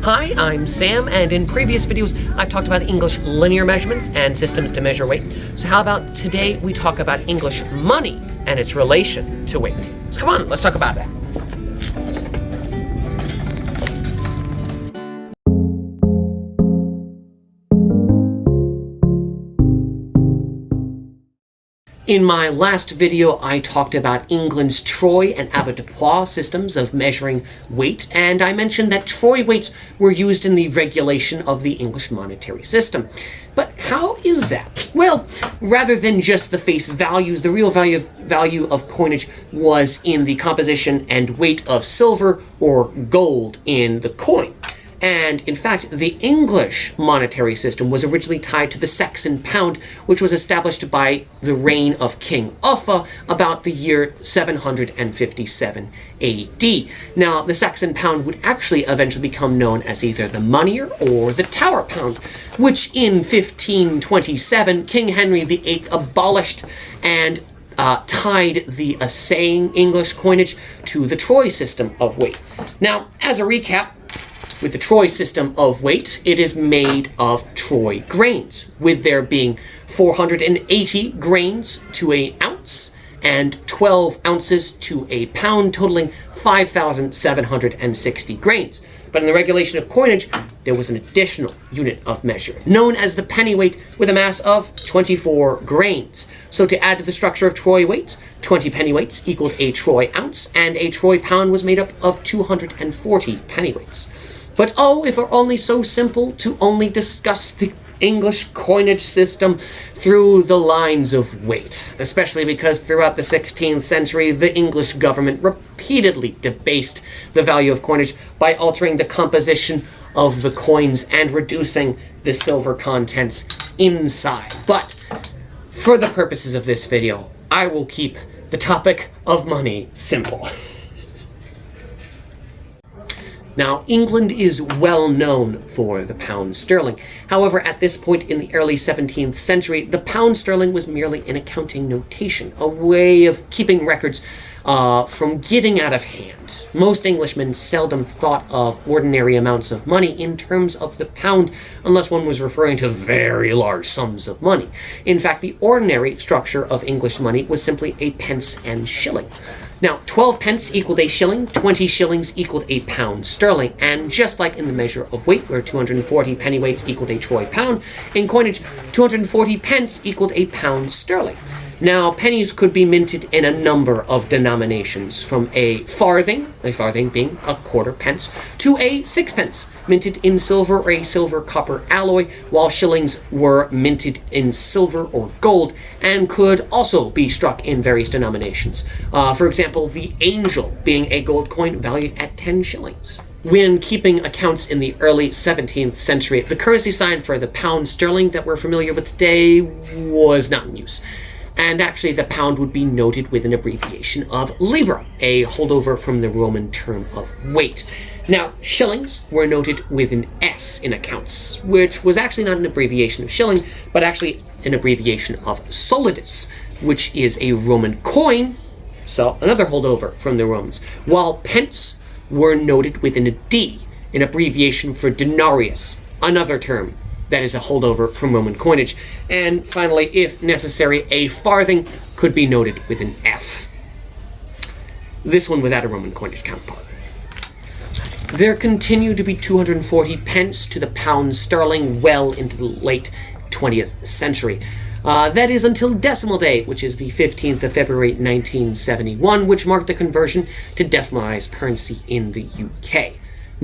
Hi, I'm Sam, and in previous videos I've talked about English linear measurements and systems to measure weight. So how about today we talk about English money and its relation to weight? So come on, let's talk about that. In my last video, I talked about England's troy and avoirdupois systems of measuring weight, and I mentioned that troy weights were used in the regulation of the English monetary system. But how is that? Well, rather than just the face values, the real value of coinage was in the composition and weight of silver or gold in the coin. And in fact, the English monetary system was originally tied to the Saxon Pound, which was established by the reign of King Uffa about the year 757 AD. Now, the Saxon Pound would actually eventually become known as either the Moneyer or the Tower Pound, which in 1527 King Henry VIII abolished and tied the assaying English coinage to the troy system of weight. Now, as a recap, with the troy system of weight, it is made of troy grains, with there being 480 grains to an ounce and 12 ounces to a pound, totaling 5,760 grains. But in the regulation of coinage, there was an additional unit of measure, known as the pennyweight, with a mass of 24 grains. So to add to the structure of troy weights, 20 pennyweights equaled a troy ounce, and a troy pound was made up of 240 pennyweights. But oh, if it were only so simple to only discuss the English coinage system through the lines of weight, especially because throughout the 16th century, the English government repeatedly debased the value of coinage by altering the composition of the coins and reducing the silver contents inside. But for the purposes of this video, I will keep the topic of money simple. Now, England is well known for the pound sterling. However, at this point in the early 17th century, the pound sterling was merely an accounting notation, a way of keeping records from getting out of hand. Most Englishmen seldom thought of ordinary amounts of money in terms of the pound, unless one was referring to very large sums of money. In fact, the ordinary structure of English money was simply a pence and shilling. Now, 12 pence equaled a shilling, 20 shillings equaled a pound sterling, and just like in the measure of weight, where 240 pennyweights equaled a troy pound, in coinage, 240 pence equaled a pound sterling. Now, pennies could be minted in a number of denominations, from a farthing being a quarter pence, to a sixpence, minted in silver or a silver-copper alloy, while shillings were minted in silver or gold, and could also be struck in various denominations. For example, the angel being a gold coin valued at 10 shillings. When keeping accounts in the early 17th century, the currency sign for the pound sterling that we're familiar with today was not in use. And actually, the pound would be noted with an abbreviation of libra, a holdover from the Roman term of weight. Now, shillings were noted with an S in accounts, which was actually not an abbreviation of shilling, but actually an abbreviation of solidus, which is a Roman coin, so another holdover from the Romans, while pence were noted with an D, an abbreviation for denarius, another term that is a holdover from Roman coinage. And finally, if necessary, a farthing could be noted with an F. This one without a Roman coinage counterpart. There continued to be 240 pence to the pound sterling well into the late 20th century. That is until Decimal Day, which is the 15th of February 1971, which marked the conversion to decimalized currency in the UK.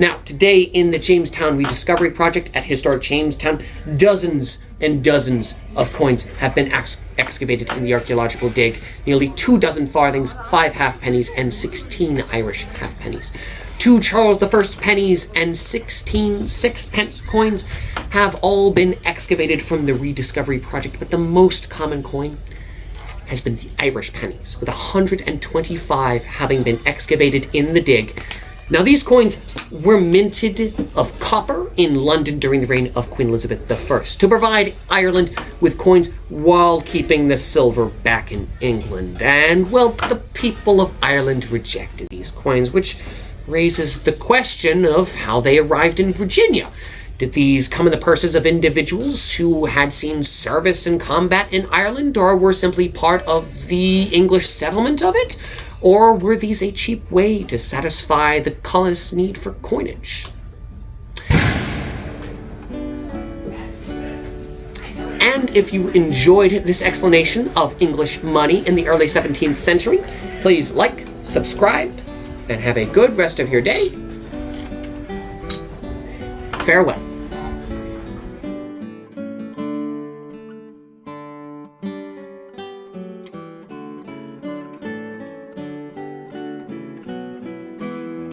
Now, today in the Jamestown Rediscovery Project at Historic Jamestown, dozens and dozens of coins have been excavated in the archaeological dig. Nearly 24 farthings, 5 halfpennies, and 16 Irish halfpennies. 2 Charles I pennies and 16 sixpence coins have all been excavated from the Rediscovery Project, but the most common coin has been the Irish pennies, with 125 having been excavated in the dig. Now, these coins were minted of copper in London during the reign of Queen Elizabeth I to provide Ireland with coins while keeping the silver back in England. And, well, the people of Ireland rejected these coins, which raises the question of how they arrived in Virginia. Did these come in the purses of individuals who had seen service and combat in Ireland, or were simply part of the English settlement of it? Or were these a cheap way to satisfy the colonists' need for coinage? And if you enjoyed this explanation of English money in the early 17th century, please like, subscribe, and have a good rest of your day. Farewell.